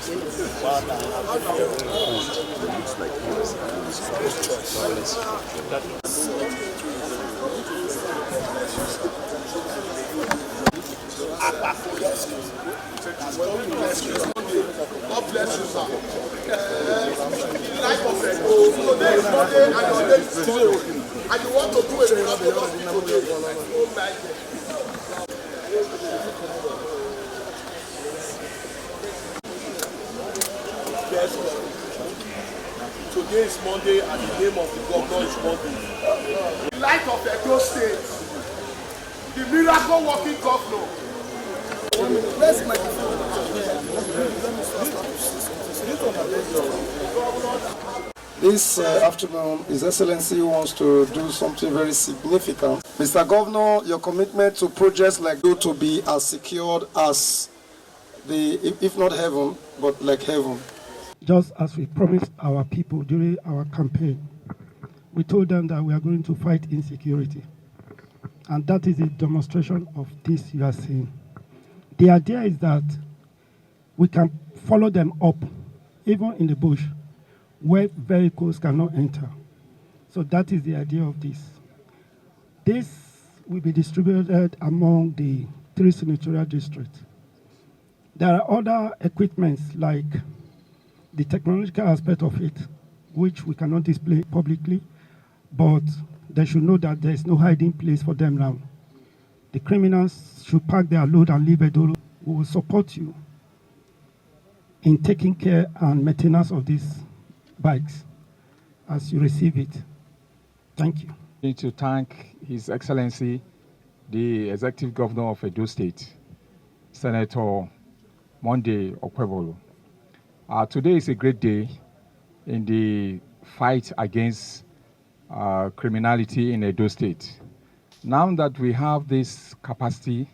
God bless you, sir. Life of it. Today is Monday and your day is tomorrow. And you want to do a miraculous thing today. Oh my God. Yes, today is Monday and the name of the governor is Monday. The light of Edo State, the miracle working governor. Where's my This afternoon, His Excellency wants to do something very significant. Mr. Governor, your commitment to projects like you to be as secured as if not heaven, but like heaven. Just as we promised our people during our campaign, we told them that we are going to fight insecurity. And that is a demonstration of this you are seeing. The idea is that we can follow them up, even in the bush, where vehicles cannot enter. So that is the idea of this. This will be distributed among the 3 senatorial districts. There are other equipments like the technological aspect of it, which we cannot display publicly, but they should know that there is no hiding place for them now. The criminals should pack their load and leave Edolo. We will support you in taking care and maintenance of these bikes as you receive it. Thank you. I need to thank His Excellency, the Executive Governor of Edo State, Senator Monday Okpebholo. Today is a great day in the fight against criminality in Edo State. Now that we have this capacity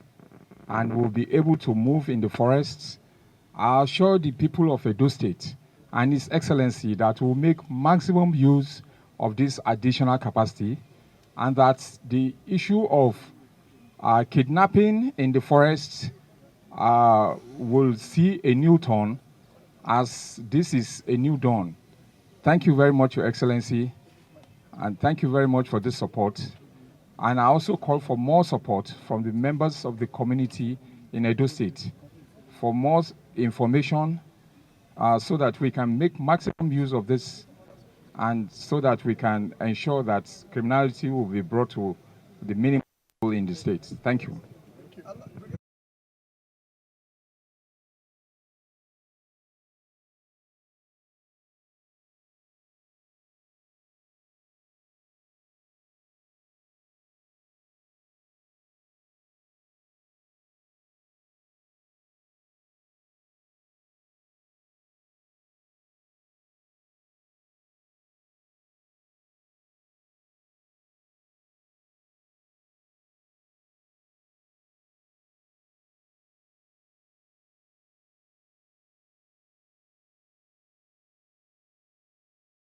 and we'll be able to move in the forests, I assure the people of Edo State and His Excellency that we'll make maximum use of this additional capacity, and that the issue of kidnapping in the forests will see a new turn, as this is a new dawn. Thank you very much, Your Excellency, and thank you very much for this support. And I also call for more support from the members of the community in Edo State for more information so that we can make maximum use of this, and so that we can ensure that criminality will be brought to the minimum in the state. Thank you.